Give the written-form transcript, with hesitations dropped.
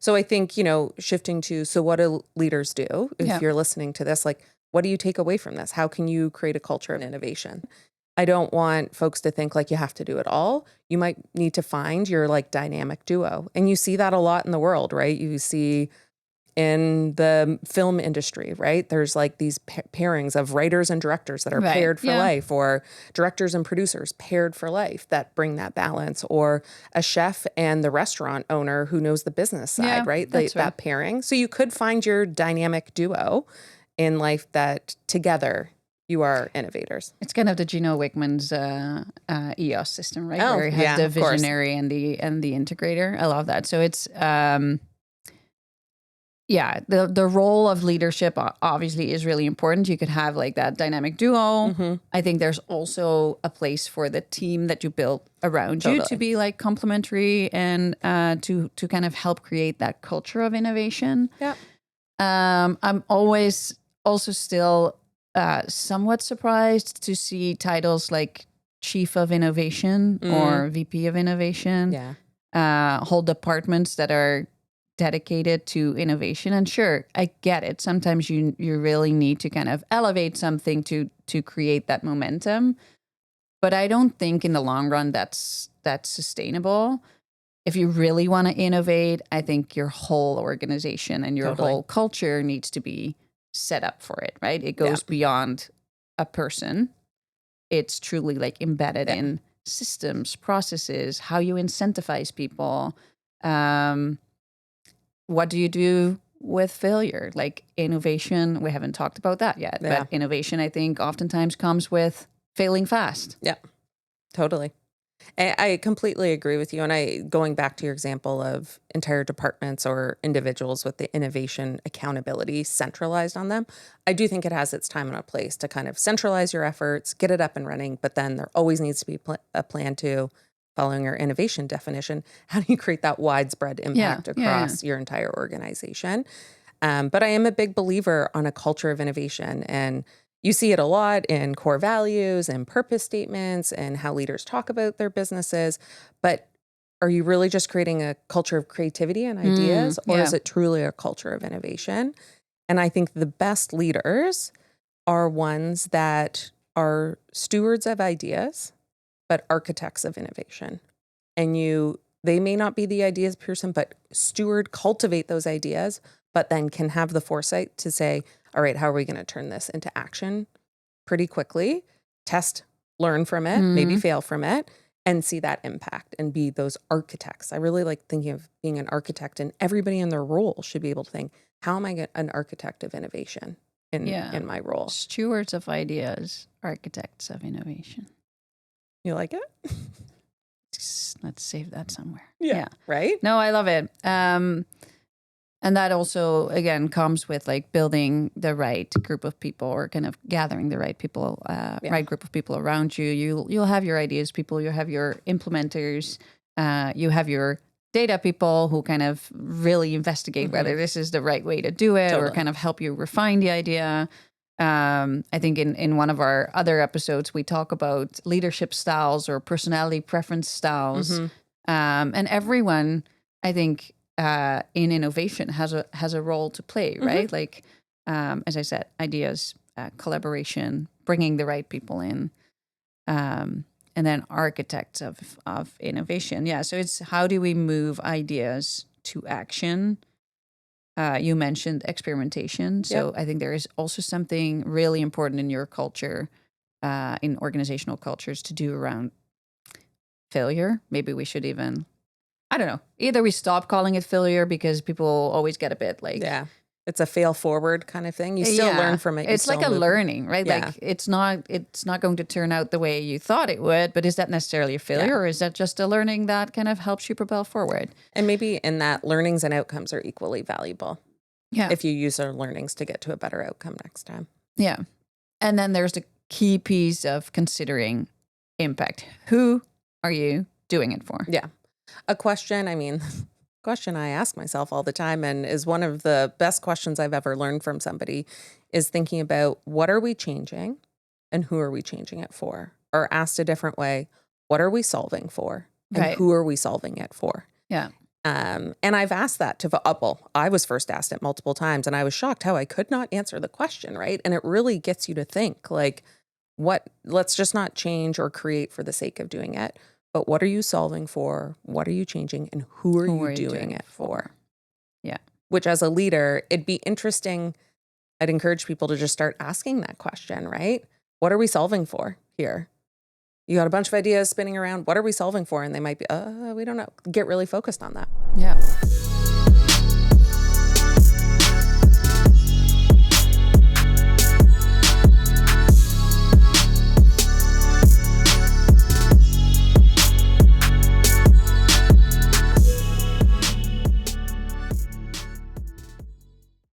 So I think, shifting to, so what do leaders do? If you're listening to this, like, what do you take away from this? How can you create a culture of innovation? I don't want folks to think like you have to do it all. You might need to find your like dynamic duo. And you see that a lot in the world, right? You see in the film industry, right? There's like these pairings of writers and directors that are paired for life, or directors and producers paired for life that bring that balance, or a chef and the restaurant owner who knows the business side, right? That pairing. So you could find your dynamic duo in life that together you are innovators. It's kind of the Gino Wickman's EOS system, right? Where he has the visionary and the integrator. I love that. So it's the role of leadership obviously is really important. You could have like that dynamic duo. I think there's also a place for the team that you build around you to be like complementary and to kind of help create that culture of innovation. Yeah. I'm always also still somewhat surprised to see titles like Chief of Innovation or VP of Innovation. Whole departments that are dedicated to innovation. And sure, I get it. Sometimes you really need to kind of elevate something to create that momentum. But I don't think in the long run that's sustainable. If you really want to innovate, I think your whole organization and your whole culture needs to be set up for it, right? It goes beyond a person. It's truly like embedded in systems, processes, how you incentivize people. What do you do with failure? Like innovation, we haven't talked about that yet, but innovation, I think, oftentimes comes with failing fast. Yeah, totally. I completely agree with you. And going back to your example of entire departments or individuals with the innovation accountability centralized on them, I do think it has its time and a place to kind of centralize your efforts, get it up and running, but then there always needs to be a plan to, following your innovation definition, how do you create that widespread impact across your entire organization? But I am a big believer on a culture of innovation, and you see it a lot in core values and purpose statements and how leaders talk about their businesses. But are you really just creating a culture of creativity and ideas, or is it truly a culture of innovation? And I think the best leaders are ones that are stewards of ideas, but architects of innovation. And they may not be the ideas person, but cultivate those ideas, but then can have the foresight to say, all right, how are we going to turn this into action pretty quickly, test, learn from it, maybe fail from it, and see that impact and be those architects. I really like thinking of being an architect, and everybody in their role should be able to think, how am I an architect of innovation in my role? Stewards of ideas, architects of innovation. You like it? Let's save that somewhere. Yeah. Right? No, I love it. And that also, again, comes with like building the right group of people, or kind of gathering the right people, right group of people around you. You'll have your ideas people, you have your implementers, you have your data people who kind of really investigate whether this is the right way to do it, or kind of help you refine the idea. I think in one of our other episodes, we talk about leadership styles or personality preference styles. And everyone, I think, in innovation has a role to play, right? Like, as I said, ideas, collaboration, bringing the right people in, and then architects of innovation. Yeah, so it's how do we move ideas to action? You mentioned experimentation. So I think there is also something really important in your culture, in organizational cultures, to do around failure. Maybe we should even, I don't know, either we stop calling it failure because people always get a bit like... Yeah, it's a fail forward kind of thing. You still learn from it. It's like a learning, right? Yeah. Like it's not going to turn out the way you thought it would, but is that necessarily a failure, or is that just a learning that kind of helps you propel forward? And maybe in that, learnings and outcomes are equally valuable. Yeah. If you use our learnings to get to a better outcome next time. Yeah. And then there's the key piece of considering impact. Who are you doing it for? Yeah. A question I ask myself all the time, and is one of the best questions I've ever learned from somebody, is thinking about what are we changing and who are we changing it for? Or asked a different way, what are we solving for? And who are we solving it for? Yeah. And I've asked that to, well, I was first asked it multiple times and I was shocked how I could not answer the question, right? And it really gets you to think like, let's just not change or create for the sake of doing it, but what are you solving for? What are you changing? And who are you doing it for? Yeah. Which as a leader, it'd be interesting. I'd encourage people to just start asking that question, right? What are we solving for here? You got a bunch of ideas spinning around. What are we solving for? And they might be, we don't know. Get really focused on that. Yeah.